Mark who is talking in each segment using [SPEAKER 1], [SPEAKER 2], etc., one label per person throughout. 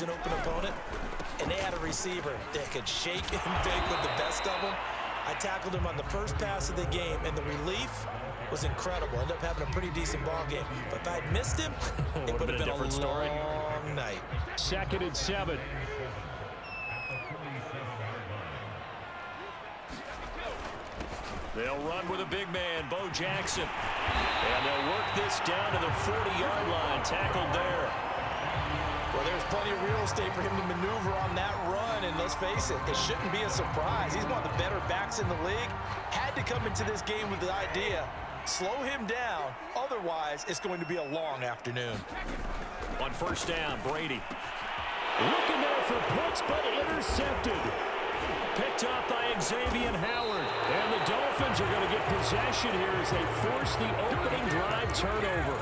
[SPEAKER 1] an open opponent, and they had a receiver that could shake and bake with the best of them. I tackled him on the first pass of the game, and the relief was incredible. Ended up having a pretty decent ball game. But if I'd missed him, it would have been a different story. Long night.
[SPEAKER 2] 2nd and 7. They'll run with a big man, Bo Jackson. And they'll work this down to the 40-yard line. Tackled there.
[SPEAKER 1] Well, there's plenty of real estate for him to maneuver on that run, and let's face it, it shouldn't be a surprise. He's one of the better backs in the league. Had to come into this game with the idea, slow him down, otherwise it's going to be a long afternoon.
[SPEAKER 2] On 1st down, Brady. Looking there for picks, but intercepted. Picked up by Xavier Howard. And the Dolphins are going to get possession here as they force the opening drive turnover.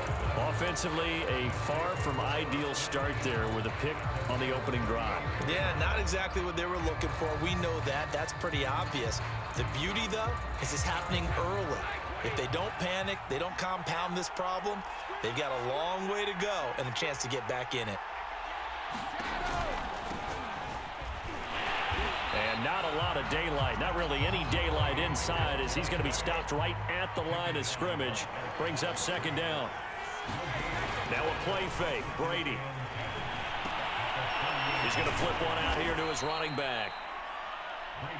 [SPEAKER 2] Offensively, a far from ideal start there with a pick on the opening drive.
[SPEAKER 1] Yeah, not exactly what they were looking for. We know that. That's pretty obvious. The beauty, though, is it's happening early. If they don't panic, they don't compound this problem, they've got a long way to go and a chance to get back in it.
[SPEAKER 2] And not a lot of daylight, not really any daylight inside as he's going to be stopped right at the line of scrimmage. Brings up 2nd down. Now a play fake, Brady. He's going to flip one out here to his running back.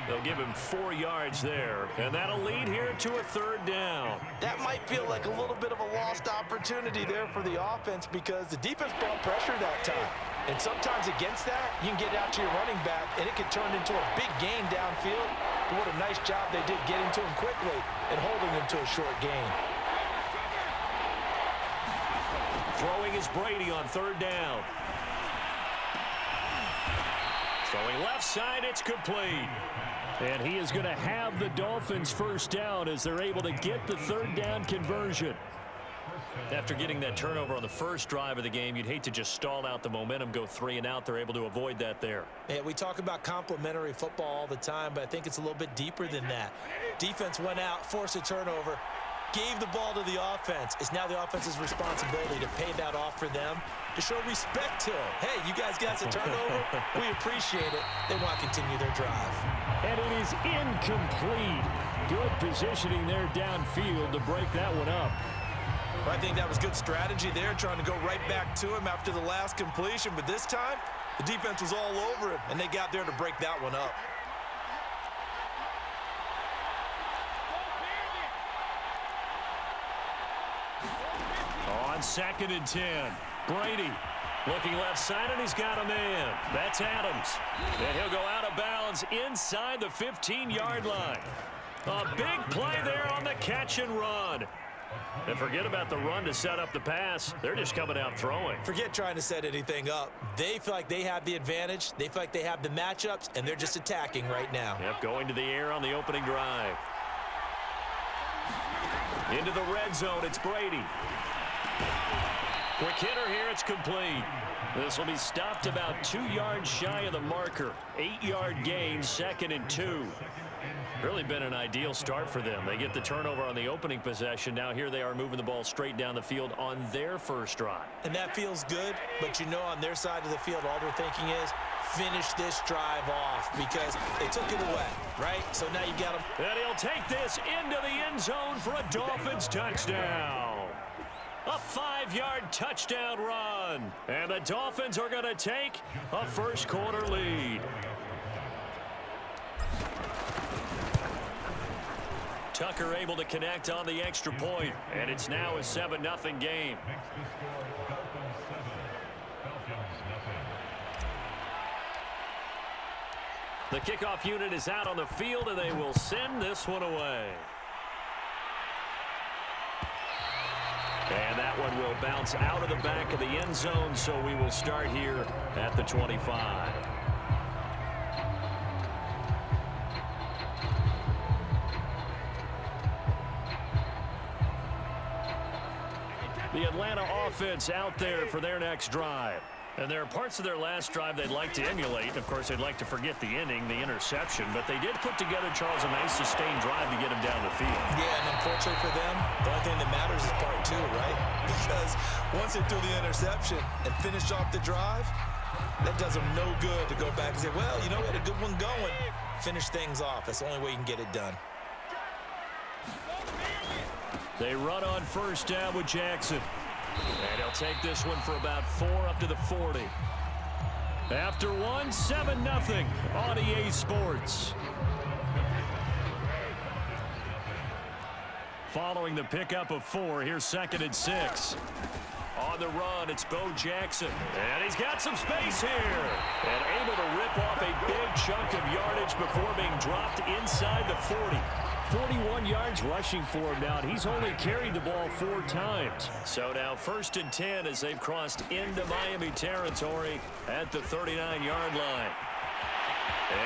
[SPEAKER 2] They'll give him 4 yards there, and that'll lead here to a 3rd down.
[SPEAKER 1] That might feel like a little bit of a lost opportunity there for the offense because the defense brought pressure that time. And sometimes against that, you can get out to your running back, and it can turn into a big gain downfield. But what a nice job they did getting to him quickly and holding him to a short gain.
[SPEAKER 2] Throwing is Brady on 3rd down. Throwing left side, it's complete. And he is going to have the Dolphins 1st down as they're able to get the 3rd down conversion. After getting that turnover on the first drive of the game, you'd hate to just stall out the momentum, go 3 and out. They're able to avoid that there.
[SPEAKER 1] Yeah, we talk about complementary football all the time, but I think it's a little bit deeper than that. Defense went out, forced a turnover, gave the ball to the offense. It's now the offense's responsibility to pay that off for them, to show respect to them. Hey, you guys got a turnover? We appreciate it. They want to continue their drive.
[SPEAKER 2] And it is incomplete. Good positioning there downfield to break that one up.
[SPEAKER 1] I think that was good strategy there, trying to go right back to him after the last completion. But this time, the defense was all over him, and they got there to break that one up.
[SPEAKER 2] On 2nd and 10, Brady looking left side, and he's got a man. That's Adams. And he'll go out of bounds inside the 15-yard line. A big play there on the catch and run. And forget about the run to set up the pass. They're just coming out throwing.
[SPEAKER 1] Forget trying to set anything up. They feel like they have the advantage. They feel like they have the matchups, and they're just attacking right now.
[SPEAKER 2] Yep, going to the air on the opening drive. Into the red zone, it's Brady. Quick hitter here, it's complete. This will be stopped about 2 yards shy of the marker. 8-yard gain, 2nd and 2. Really been an ideal start for them. They get the turnover on the opening possession. Now here they are moving the ball straight down the field on their first drive.
[SPEAKER 1] And that feels good, but you know on their side of the field, all they're thinking is finish this drive off because they took it away, right? So now you got them.
[SPEAKER 2] And he'll take this into the end zone for a Dolphins touchdown. A 5-yard touchdown run. And the Dolphins are going to take a first-quarter lead. Tucker able to connect on the extra point, and it's now a 7-0 game. The kickoff unit is out on the field, and they will send this one away. And that one will bounce out of the back of the end zone, so we will start here at the 25. The Atlanta offense out there for their next drive. And there are parts of their last drive they'd like to emulate. Of course, they'd like to forget the inning, the interception. But they did put together, Charles, a nice sustained drive to get him down the field.
[SPEAKER 1] Yeah, and unfortunately for them, the only thing that matters is part 2, right? Because once they threw the interception and finished off the drive, That does them no good to go back and say, well, you know, we had a good one going. Finish things off. That's the only way you can get it done.
[SPEAKER 2] They run on first down with Jackson. And he'll take this one for about 4 up to the 40. After one, 7-0 on EA Sports. Following the pickup of 4, here's 2nd and 6. On the run, it's Bo Jackson. And he's got some space here. And able to rip off a big chunk of yardage before being dropped inside the 40. 41 yards rushing for him now, and he's only carried the ball 4 times. So now 1st and 10 as they've crossed into Miami territory at the 39-yard line.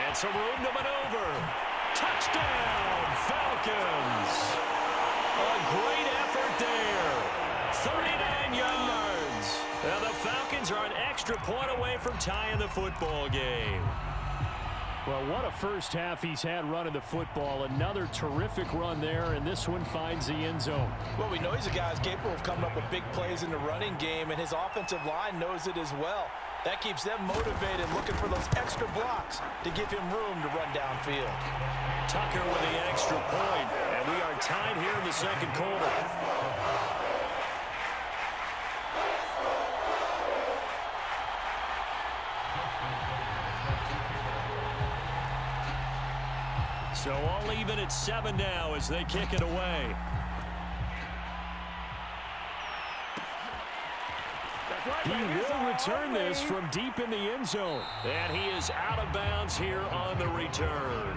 [SPEAKER 2] And some room to maneuver. Touchdown, Falcons. A great effort there. 39 yards. Now the Falcons are an extra point away from tying the football game.
[SPEAKER 3] Well, what a first half he's had running the football. Another terrific run there, and this one finds the end zone.
[SPEAKER 1] Well, we know he's a guy who's capable of coming up with big plays in the running game, and his offensive line knows it as well. That keeps them motivated, looking for those extra blocks to give him room to run downfield.
[SPEAKER 2] Tucker with the extra point, and we are tied here in the second quarter. So all even at 7 now as they kick it away.
[SPEAKER 3] He will return this from deep in the end zone.
[SPEAKER 2] And he is out of bounds here on the return.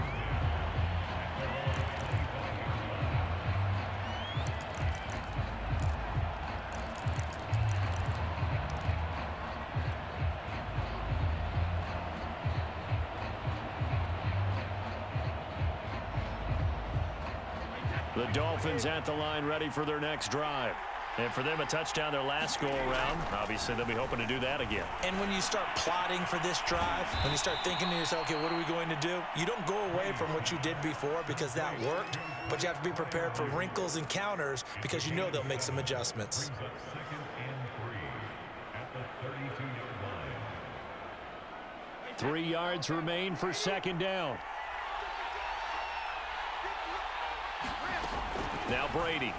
[SPEAKER 2] The Dolphins at the line ready for their next drive. And for them, a touchdown their last go-around. Obviously, they'll be hoping to do that again.
[SPEAKER 1] And when you start plotting for this drive, when you start thinking to yourself, okay, what are we going to do? You don't go away from what you did before because that worked, but you have to be prepared for wrinkles and counters because you know they'll make some adjustments.
[SPEAKER 3] 3 yards remain for 2nd down.
[SPEAKER 2] Now Brady.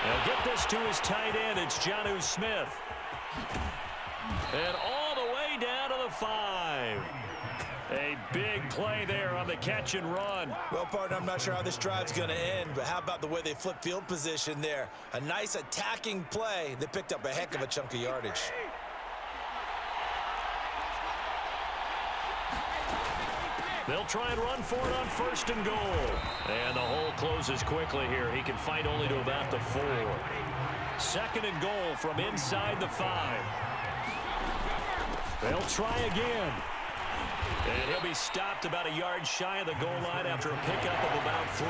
[SPEAKER 2] He'll get this to his tight end. It's Jonnu Smith. And all the way down to the 5. A big play there on the catch and run.
[SPEAKER 1] Well, partner, I'm not sure how this drive's going to end, but how about the way they flip field position there? A nice attacking play. They picked up a heck of a chunk of yardage.
[SPEAKER 2] They'll try and run for it on 1st and goal. And the hole closes quickly here. He can fight only to about the 4. 2nd and goal from inside the 5.
[SPEAKER 3] They'll try again.
[SPEAKER 2] And he'll be stopped about a yard shy of the goal line after a pickup of about 3.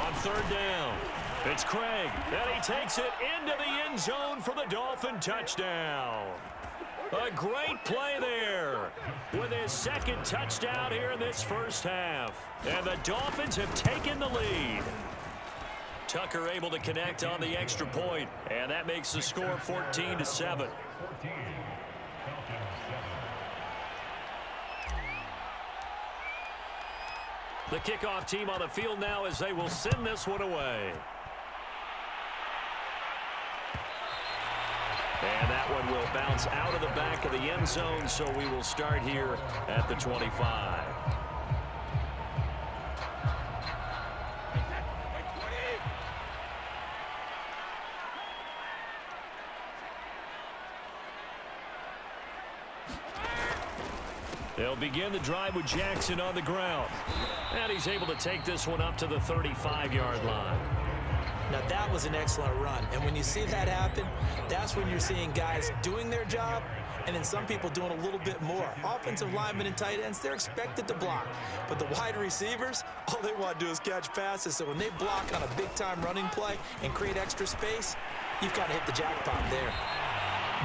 [SPEAKER 2] On 3rd down, it's Craig, and he takes it into the end zone for the Dolphin touchdown. A great play there with his 2nd touchdown here in this first half. And the Dolphins have taken the lead. Tucker able to connect on the extra point, and that makes the score 14-7. The kickoff team on the field now as they will send this one away. And that one will bounce out of the back of the end zone, so we will start here at the 25. They'll begin the drive with Jackson on the ground. And he's able to take this one up to the 35-yard line.
[SPEAKER 1] Now, that was an excellent run. And when you see that happen, that's when you're seeing guys doing their job and then some people doing a little bit more. Offensive linemen and tight ends, they're expected to block. But the wide receivers, all they want to do is catch passes. So when they block on a big-time running play and create extra space, you've got to hit the jackpot there.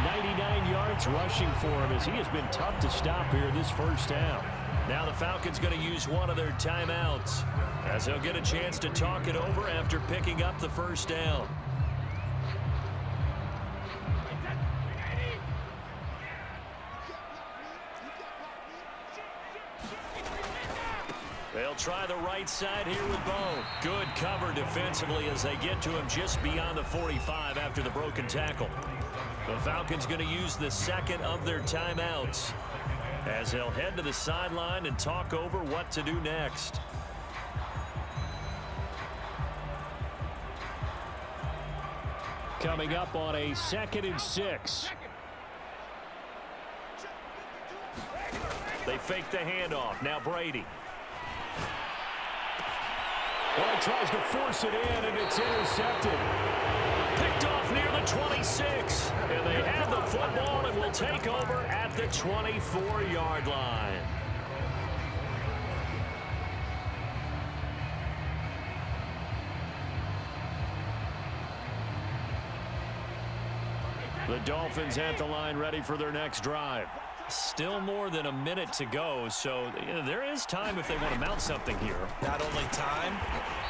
[SPEAKER 3] 99 yards rushing for him as he has been tough to stop here this first half.
[SPEAKER 2] Now the Falcons going to use one of their timeouts as he'll get a chance to talk it over after picking up the first down. They'll try the right side here with Bo. Good cover defensively as they get to him just beyond the 45 after the broken tackle. The Falcons going to use the second of their timeouts as they'll head to the sideline and talk over what to do next.
[SPEAKER 3] Coming up on a 2nd and 6.
[SPEAKER 2] They fake the handoff. Now Brady.
[SPEAKER 3] Well, he tries to force it in, and it's intercepted.
[SPEAKER 2] Picked off near the 26. And they have the football and will take over at the 24-yard line.
[SPEAKER 3] The Dolphins at the line ready for their next drive.
[SPEAKER 2] Still more than a minute to go, so there is time if they want to mount something here.
[SPEAKER 1] Not only time,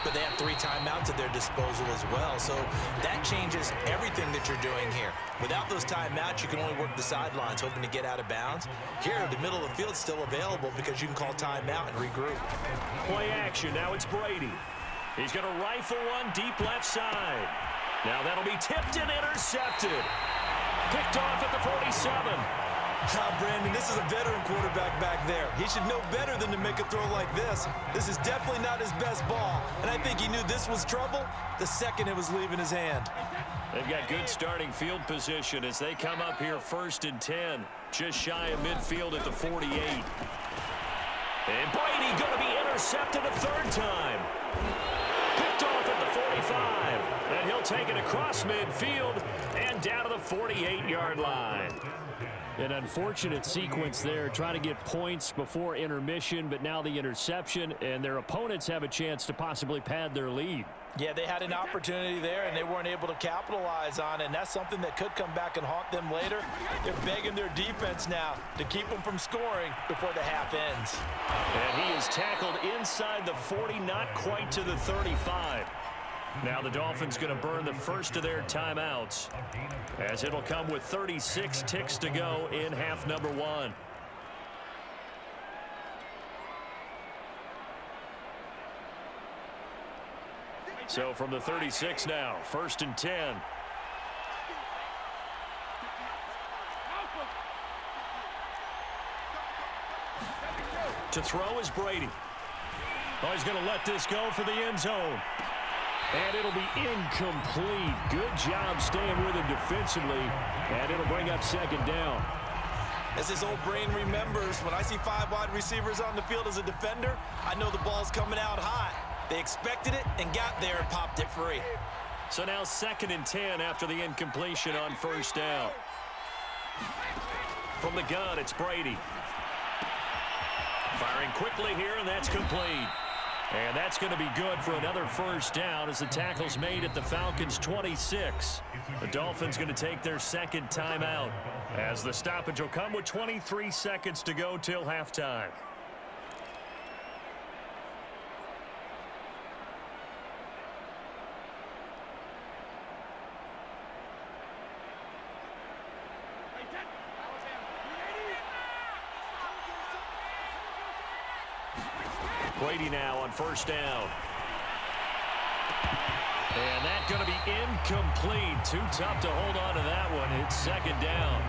[SPEAKER 1] but they have 3 timeouts at their disposal as well. So that changes everything that you're doing here. Without those timeouts, you can only work the sidelines, hoping to get out of bounds. Here, the middle of the field is still available because you can call timeout and regroup.
[SPEAKER 2] Play action. Now it's Brady. He's going to rifle one deep left side. Now that'll be tipped and intercepted. Picked off at the 47.
[SPEAKER 1] Brandon, this is a veteran quarterback back there. He should know better than to make a throw like this. This is definitely not his best ball, and I think he knew this was trouble the second it was leaving his hand.
[SPEAKER 2] They've got good starting field position as they come up here 1st and 10, just shy of midfield at the 48. And Brady going to be intercepted a 3rd time. Picked off at the 45, and he'll take it across midfield and down to the 48-yard line.
[SPEAKER 3] An unfortunate sequence there, trying to get points before intermission, but now the interception, and their opponents have a chance to possibly pad their lead.
[SPEAKER 1] Yeah, they had an opportunity there, and they weren't able to capitalize on it, and that's something that could come back and haunt them later. They're begging their defense now to keep them from scoring before the half ends.
[SPEAKER 2] And he is tackled inside the 40, not quite to the 35. Now the Dolphins going to burn the first of their timeouts as it'll come with 36 ticks to go in half number 1. So from the 36 now, 1st and 10. To throw is Brady. Oh, he's going to let this go for the end zone. And it'll be incomplete. Good job staying with him defensively. And it'll bring up 2nd down.
[SPEAKER 1] As his old brain remembers, when I see 5 wide receivers on the field as a defender, I know the ball's coming out hot. They expected it and got there and popped it free.
[SPEAKER 2] So now 2nd and 10 after the incompletion on 1st down. From the gun, it's Brady. Firing quickly here, and that's complete. And that's going to be good for another 1st down as the tackle's made at the Falcons' 26. The Dolphins going to take their 2nd timeout as the stoppage will come with 23 seconds to go till halftime. Brady now on 1st down. And that's going to be incomplete. Too tough to hold on to that one. It's 2nd down.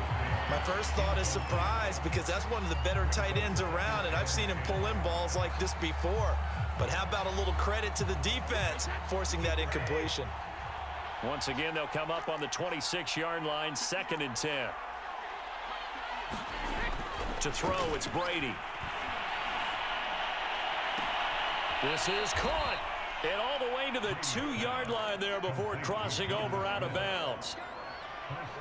[SPEAKER 1] My first thought is surprise because that's one of the better tight ends around, and I've seen him pull in balls like this before. But how about a little credit to the defense forcing that incompletion?
[SPEAKER 2] Once again, they'll come up on the 26-yard line, 2nd and 10. To throw, it's Brady. This is caught. And all the way to the 2-yard line there before crossing over out of bounds.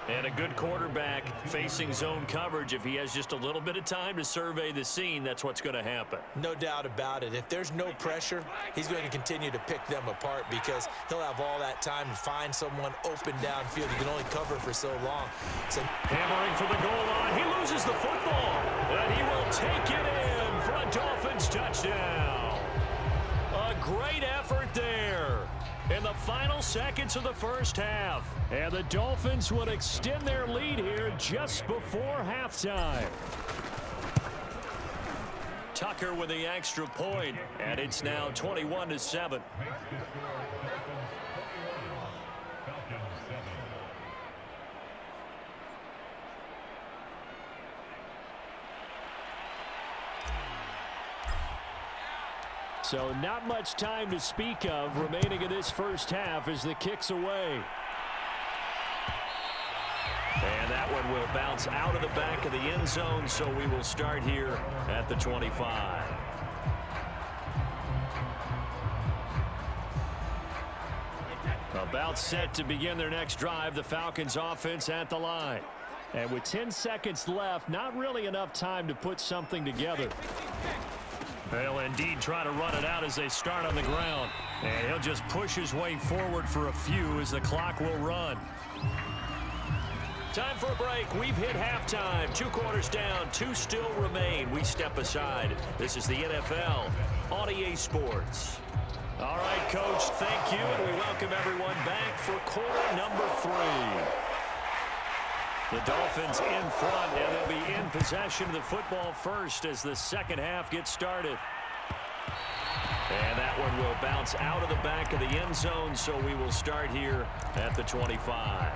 [SPEAKER 2] And a good quarterback facing zone coverage. If he has just a little bit of time to survey the scene, that's what's going to happen.
[SPEAKER 1] No doubt about it. If there's no pressure, he's going to continue to pick them apart because he'll have all that time to find someone open downfield. He can only cover for so long. So
[SPEAKER 2] hammering for the goal line. He loses the football. And he will take it in for a Dolphins touchdown. A great effort there in the final seconds of the first half. And the Dolphins would extend their lead here just before halftime. Tucker with the extra point, and it's now 21-7. So not much time to speak of remaining in this first half as the kick's away. And that one will bounce out of the back of the end zone, so we will start here at the 25. About set to begin their next drive, the Falcons offense at the line. And with 10 seconds left, not really enough time to put something together. They'll indeed try to run it out as they start on the ground. And he'll just push his way forward for a few as the clock will run. Time for a break. We've hit halftime. 2 quarters down. 2 still remain. We step aside. This is the NFL on EA Sports. All right, Coach, thank you. And we welcome everyone back for quarter number 3. The Dolphins in front, and they'll be in possession of the football first as the second half gets started. And that one will bounce out of the back of the end zone, so we will start here at the 25.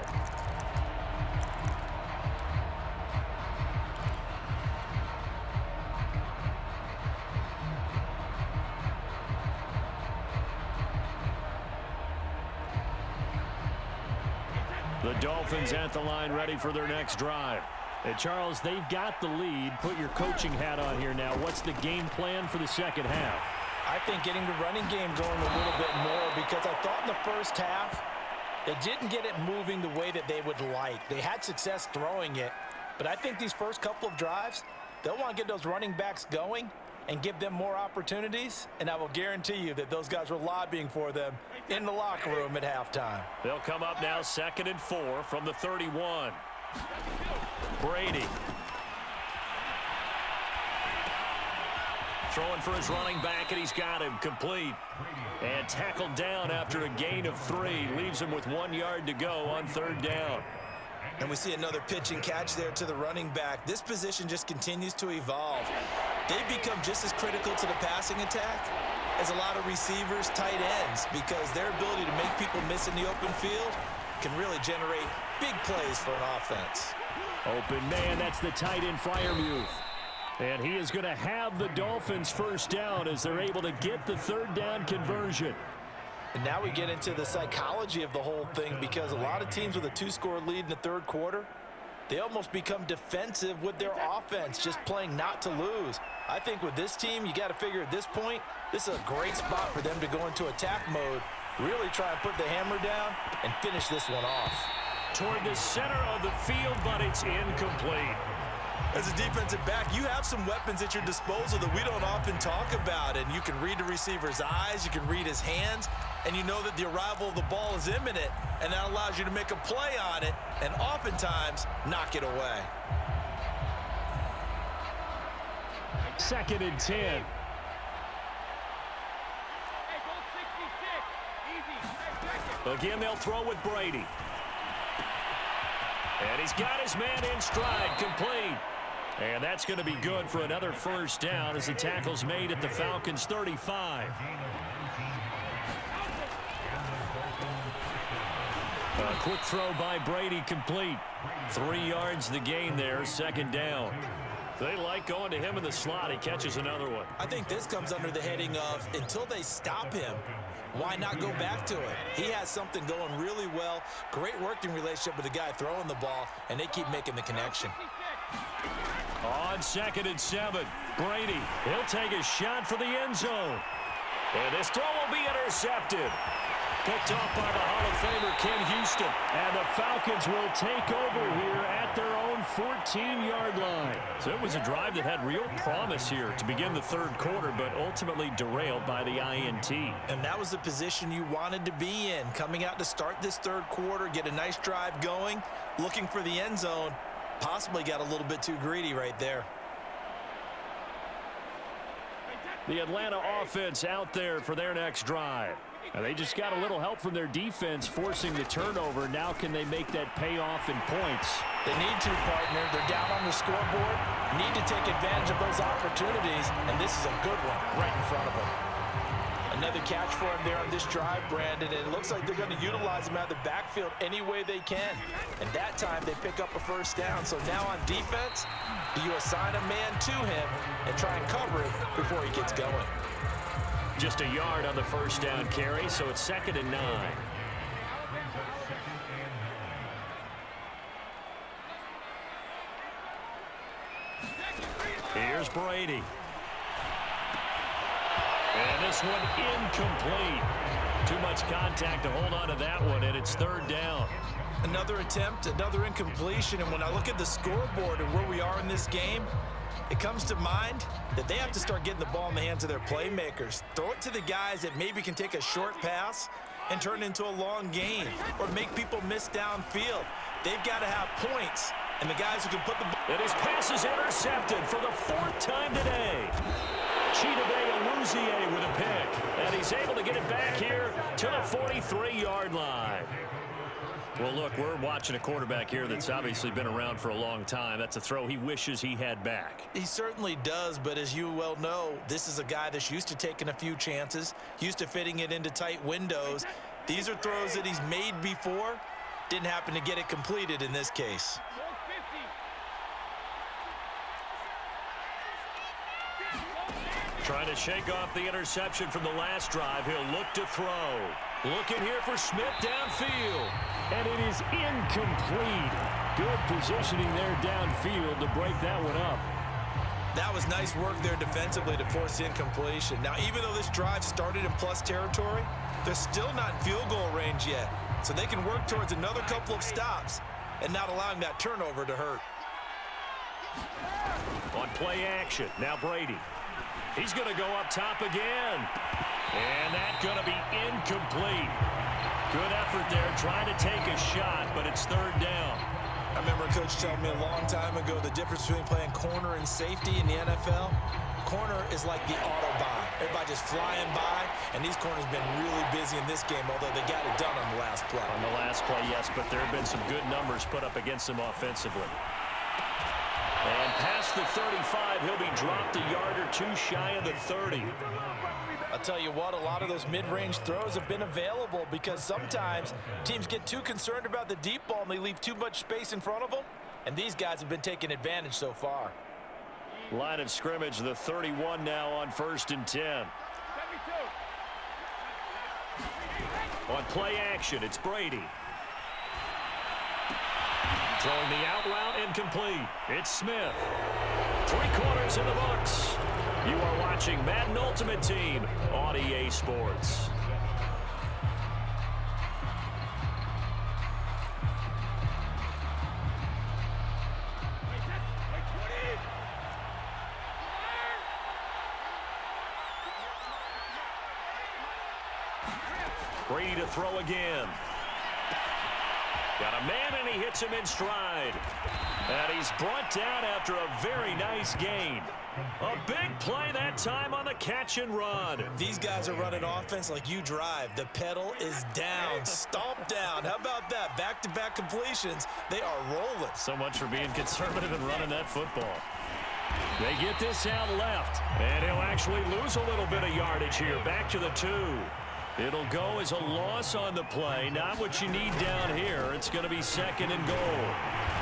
[SPEAKER 2] The Dolphins at the line ready for their next drive. And Charles, they've got the lead. Put your coaching hat on here now. What's the game plan for the second half?
[SPEAKER 1] I think getting the running game going a little bit more, because I thought in the first half they didn't get it moving the way that they would like. They had success throwing it, but I think these first couple of drives, they'll want to get those running backs going and give them more opportunities, and I will guarantee you that those guys were lobbying for them in the locker room at halftime.
[SPEAKER 2] They'll come up now 2nd and 4 from the 31. Brady. Throwing for his running back, and he's got him complete. And tackled down after a gain of 3. Leaves him with 1 yard to go on 3rd down.
[SPEAKER 1] And we see another pitch and catch there to the running back. This position just continues to evolve. They've become just as critical to the passing attack as a lot of receivers, tight ends, because their ability to make people miss in the open field can really generate big plays for an offense.
[SPEAKER 3] Open man, that's the tight end Freiermuth. And he is going to have the Dolphins first down as they're able to get the 3rd down conversion.
[SPEAKER 1] And now we get into the psychology of the whole thing, because a lot of teams with a 2-score lead in the 3rd quarter, they almost become defensive with their offense, just playing not to lose. I think with this team, you got to figure at this point, this is a great spot for them to go into attack mode, really try and put the hammer down and finish this one off.
[SPEAKER 2] Toward the center of the field, but it's incomplete.
[SPEAKER 1] As a defensive back, you have some weapons at your disposal that we don't often talk about, and you can read the receiver's eyes, you can read his hands, and you know that the arrival of the ball is imminent, and that allows you to make a play on it and oftentimes knock it away.
[SPEAKER 3] 2nd and 10.
[SPEAKER 2] Again, they'll throw with Brady. And he's got his man in stride, complete. And that's going to be good for another first down as the tackle's made at the Falcons' 35. A quick throw by Brady, complete. 3 yards the gain there, 2nd down. They like going to him in the slot. He catches another one.
[SPEAKER 1] I think this comes under the heading of, until they stop him, why not go back to it? He has something going really well. Great working relationship with the guy throwing the ball, and they keep making the connection.
[SPEAKER 2] On 2nd and 7, Brady, he'll take a shot for the end zone. And this throw will be intercepted. Picked off by the Hall of Famer Ken Houston. And the Falcons will take over here at their own 14-yard line. So it was a drive that had real promise here to begin the 3rd quarter, but ultimately derailed by the INT.
[SPEAKER 1] And that was the position you wanted to be in, coming out to start this 3rd quarter, get a nice drive going, looking for the end zone. Possibly got a little bit too greedy right there.
[SPEAKER 3] The Atlanta offense out there for their next drive. And they just got a little help from their defense forcing the turnover. Now can they make that pay off in points?
[SPEAKER 1] They need to, partner. They're down on the scoreboard. Need to take advantage of those opportunities, and this is a good one right in front of them. Another catch for him there on this drive, Brandon, and it looks like they're going to utilize him out of the backfield any way they can. And that time they pick up a first down. So now on defense, you assign a man to him and try and cover it before he gets going.
[SPEAKER 3] Just a yard on the first down carry, so it's 2nd and 9. Here's Brady. And this one incomplete. Too much contact to hold on to that one, and it's 3rd down.
[SPEAKER 1] Another attempt, another incompletion, and when I look at the scoreboard and where we are in this game, it comes to mind that they have to start getting the ball in the hands of their playmakers. Throw it to the guys that maybe can take a short pass and turn it into a long gain or make people miss downfield. They've got to have points, and the guys who can put the ball.
[SPEAKER 3] And his pass is intercepted for the 4th time today. Chidobe with a pick, and he's able to get it back here to the 43-yard line. Well, look, we're watching a quarterback here that's obviously been around for a long time. That's a throw he wishes he had back.
[SPEAKER 1] He certainly does, but as you well know, this is a guy that's used to taking a few chances, used to fitting it into tight windows. These are throws that he's made before. Didn't happen to get it completed in this case.
[SPEAKER 3] Trying to shake off the interception from the last drive. He'll look to throw. Looking here for Smith downfield. And it is incomplete. Good positioning there downfield to break that one up.
[SPEAKER 1] That was nice work there defensively to force the incompletion. Now, even though this drive started in plus territory, they're still not in field goal range yet. So they can work towards another couple of stops and not allowing that turnover to hurt.
[SPEAKER 3] On play action, now Brady. He's going to go up top again. And that's going to be incomplete. Good effort there trying to take a shot, but it's 3rd down.
[SPEAKER 1] I remember a coach telling me a long time ago the difference between playing corner and safety in the NFL. Corner is like the Autobahn. Everybody just flying by, and these corners have been really busy in this game, although they got it done on the last play.
[SPEAKER 3] On the last play, yes, but there have been some good numbers put up against them offensively. And past the 35, he'll be dropped a yard or two shy of the 30.
[SPEAKER 1] I'll tell you what, a lot of those mid-range throws have been available because sometimes teams get too concerned about the deep ball and they leave too much space in front of them, and these guys have been taking advantage so far.
[SPEAKER 3] Line of scrimmage, the 31 now on 1st and 10. On play action, it's Brady. Throwing the out route incomplete. It's Smith. 3 quarters in the books. You are watching Madden Ultimate Team on EA Sports. Brady to throw again. Got a man, and he hits him in stride. And he's brought down after a very nice gain. A big play that time on the catch and run.
[SPEAKER 1] These guys are running offense like you drive. The pedal is down, stomped down. How about that? Back-to-back completions. They are rolling.
[SPEAKER 3] So much for being conservative and running that football. They get this out left, and he'll actually lose a little bit of yardage here. Back to the 2. It'll go as a loss on the play. Not what you need down here. It's going to be 2nd and goal.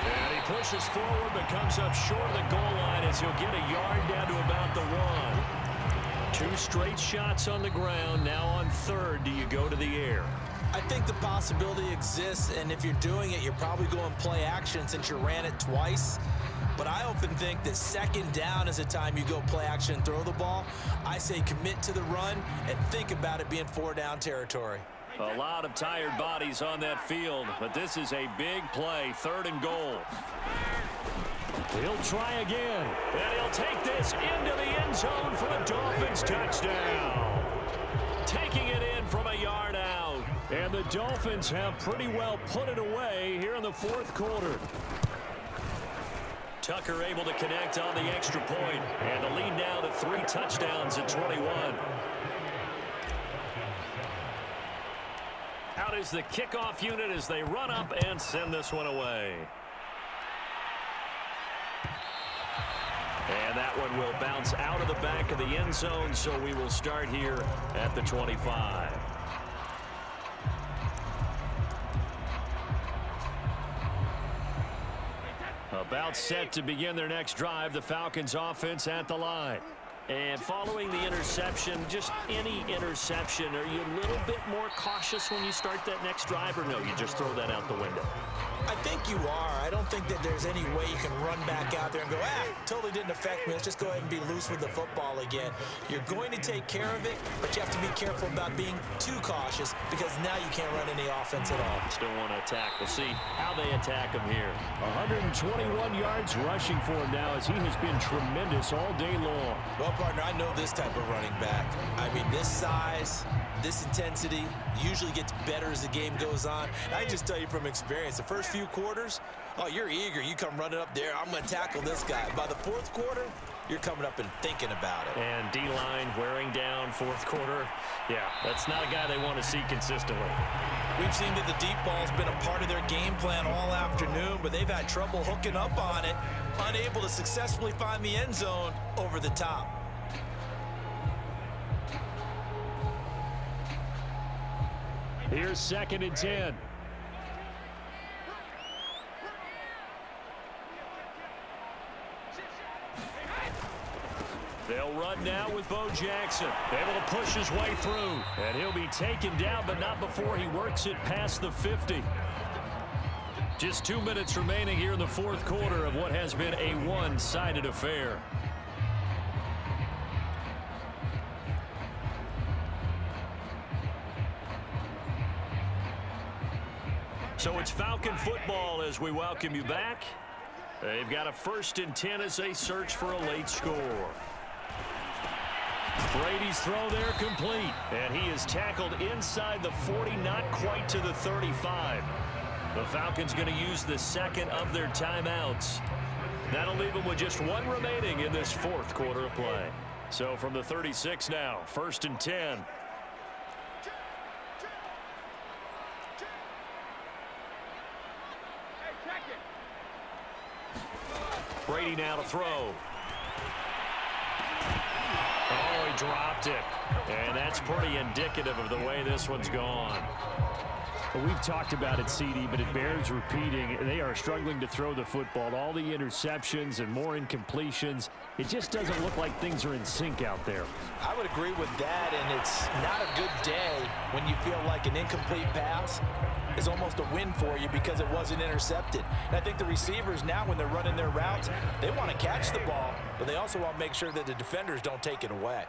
[SPEAKER 3] And he pushes forward but comes up short of the goal line as he'll get a yard down to about the 1. 2 straight shots on the ground. Now on 3rd, do you go to the air?
[SPEAKER 1] I think the possibility exists, and if you're doing it, you're probably going play action since you ran it twice. But I often think that 2nd down is a time you go play action and throw the ball. I say commit to the run and think about it being 4-down territory.
[SPEAKER 3] A lot of tired bodies on that field, but this is a big play, 3rd and goal. He'll try again, and he'll take this into the end zone for the Dolphins touchdown. Taking it in from a yard out, and the Dolphins have pretty well put it away here in the 4th quarter. Tucker able to connect on the extra point, and the lead now to 3 touchdowns at 21. Out is the kickoff unit as they run up and send this one away. And that one will bounce out of the back of the end zone, so we will start here at the 25. About set to begin their next drive, the Falcons offense at the line. And following the interception, just any interception, are you a little bit more cautious when you start that next drive, or no, you just throw that out the window?
[SPEAKER 1] I think you are. I don't think that there's any way you can run back out there and go, totally didn't affect me. Let's just go ahead and be loose with the football again. You're going to take care of it, but you have to be careful about being too cautious because now you can't run any offense at all.
[SPEAKER 3] Still want to attack. We'll see how they attack him here.
[SPEAKER 2] 121 yards rushing for him now as he has been tremendous all day long.
[SPEAKER 1] Well, partner, I know this type of running back. I mean, this size, this intensity usually gets better as the game goes on. I just tell you from experience, the first few quarters, you're eager. You come running up there, I'm going to tackle this guy. By the fourth quarter, you're coming up and thinking about it.
[SPEAKER 3] And D-line wearing down fourth quarter. Yeah, that's not a guy they want to see consistently.
[SPEAKER 1] We've seen that the deep ball's been a part of their game plan all afternoon, but they've had trouble hooking up on it, unable to successfully find the end zone over the top.
[SPEAKER 2] Here's 2nd and 10.
[SPEAKER 3] They'll run now with Bo Jackson. Able to push his way through. And he'll be taken down, but not before he works it past the 50. Just 2 minutes remaining here in the fourth quarter of what has been a one-sided affair. So it's Falcon football as we welcome you back. They've got a 1st and 10 as they search for a late score. Brady's throw there complete. And he is tackled inside the 40, not quite to the 35. The Falcons going to use the 2nd of their timeouts. That'll leave them with just 1 remaining in this fourth quarter of play. So from the 36 now, 1st and 10. Brady now to throw. Oh, he dropped it. And that's pretty indicative of the way this one's gone.
[SPEAKER 2] Well, we've talked about it, CD, but it bears repeating. They are struggling to throw the football. All the interceptions and more incompletions. It just doesn't look like things are in sync out there.
[SPEAKER 1] I would agree with that, and it's not a good day when you feel like an incomplete pass is almost a win for you because it wasn't intercepted. And I think the receivers now, when they're running their routes, they want to catch the ball, but they also want to make sure that the defenders don't take it away.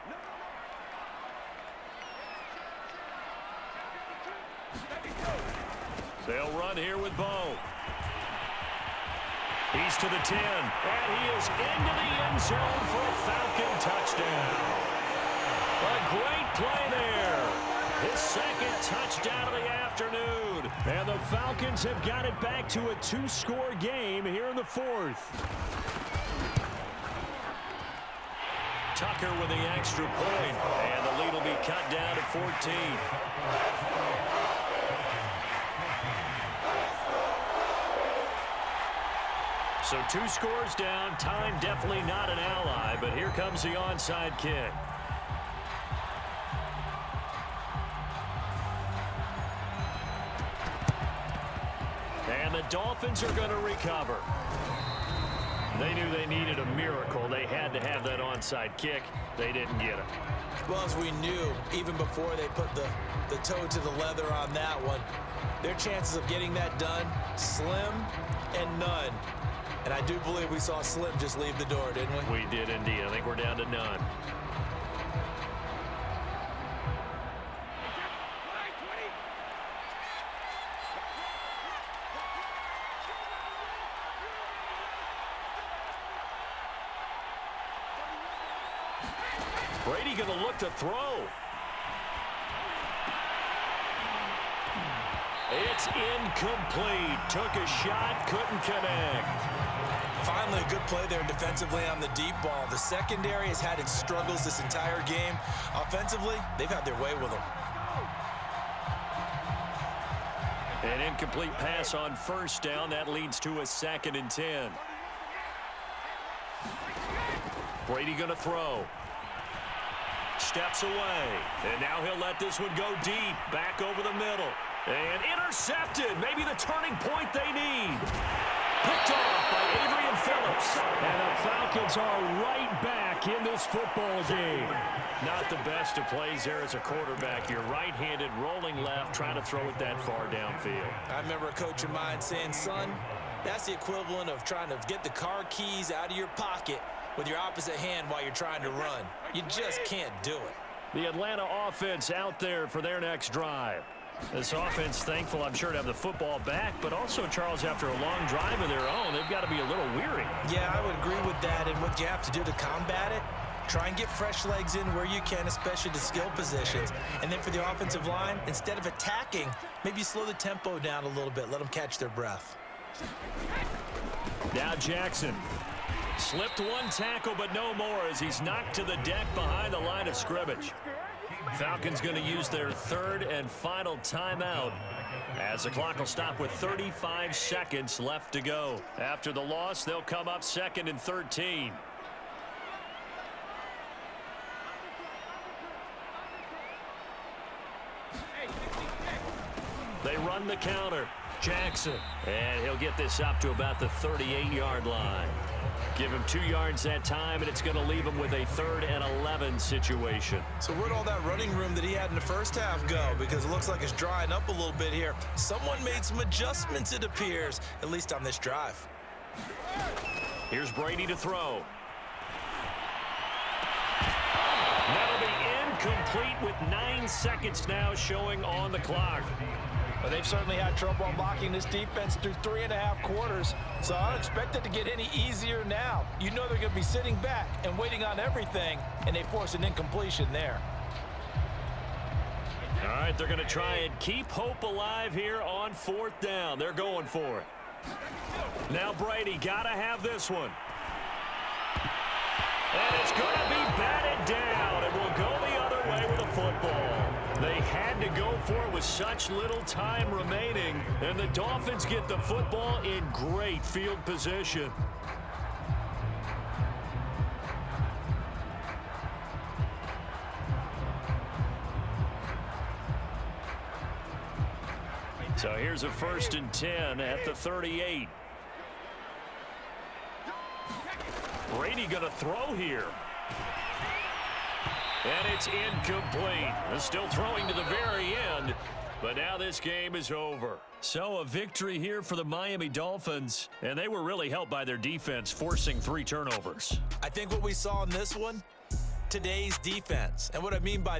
[SPEAKER 3] They'll run here with Bo. He's to the 10, and he is into the end zone for a Falcon touchdown. A great play there. His 2nd touchdown of the afternoon.
[SPEAKER 2] And the Falcons have got it back to a 2-score game here in the 4th.
[SPEAKER 3] Tucker with the extra point, and the lead will be cut down to 14. So 2 scores down. Time definitely not an ally, but here comes the onside kick. And the Dolphins are going to recover. They knew they needed a miracle. They had to have that onside kick. They didn't get it.
[SPEAKER 1] Well, as we knew, even before they put the toe to the leather on that one, their chances of getting that done, slim and none. And I do believe we saw Slim just leave the door, didn't we?
[SPEAKER 3] We did indeed. I think we're down to none. Brady going to look to throw. It's incomplete. Took a shot, couldn't connect.
[SPEAKER 1] Finally, a good play there defensively on the deep ball. The secondary has had its struggles this entire game. Offensively, they've had their way with them.
[SPEAKER 3] An incomplete pass on first down. That leads to a 2nd and 10. Brady going to throw. Steps away. And now he'll let this one go deep. Back over the middle. And intercepted. Maybe the turning point they need. Picked off by Adrian Phillips.
[SPEAKER 2] And the Falcons are right back in this football game.
[SPEAKER 3] Not the best of plays there as a quarterback. You're right-handed, rolling left, trying to throw it that far downfield.
[SPEAKER 1] I remember a coach of mine saying, son, that's the equivalent of trying to get the car keys out of your pocket with your opposite hand while you're trying to run. You just can't do it.
[SPEAKER 3] The Atlanta offense out there for their next drive. This offense thankful, I'm sure, to have the football back, but also, Charles, after a long drive of their own, they've got to be a little weary.
[SPEAKER 1] Yeah, I would agree with that, and what you have to do to combat it, try and get fresh legs in where you can, especially the skill positions. And then for the offensive line, instead of attacking, maybe slow the tempo down a little bit, let them catch their breath.
[SPEAKER 3] Now Jackson. Slipped one tackle, but no more as he's knocked to the deck behind the line of scrimmage. Falcons going to use their 3rd and final timeout as the clock will stop with 35 seconds left to go. After the loss, they'll come up 2nd and 13. They run the counter. Jackson. And he'll get this up to about the 38-yard line. Give him 2 yards that time, and it's going to leave him with a 3rd and 11 situation.
[SPEAKER 1] So where'd all that running room that he had in the first half go? Because it looks like it's drying up a little bit here. Someone made some adjustments, it appears, at least on this drive.
[SPEAKER 3] Here's Brady to throw. That'll be incomplete with 9 seconds now showing on the clock.
[SPEAKER 1] Well, they've certainly had trouble unlocking this defense through 3.5 quarters, so I don't expect it to get any easier now. You know they're going to be sitting back and waiting on everything, and they force an incompletion there.
[SPEAKER 3] All right, they're going to try and keep hope alive here on 4th down. They're going for it. Now Brady got to have this one. And it's going to be batted down, and will go the other way with a football. They had to go for it with such little time remaining, and the Dolphins get the football in great field position. So here's a 1st and 10 at the 38. Brady going to throw here. And it's incomplete. They're still throwing to the very end, but now this game is over. So a victory here for the Miami Dolphins, and they were really helped by their defense, forcing 3 turnovers.
[SPEAKER 1] I think what we saw in this one, today's defense. And what I mean by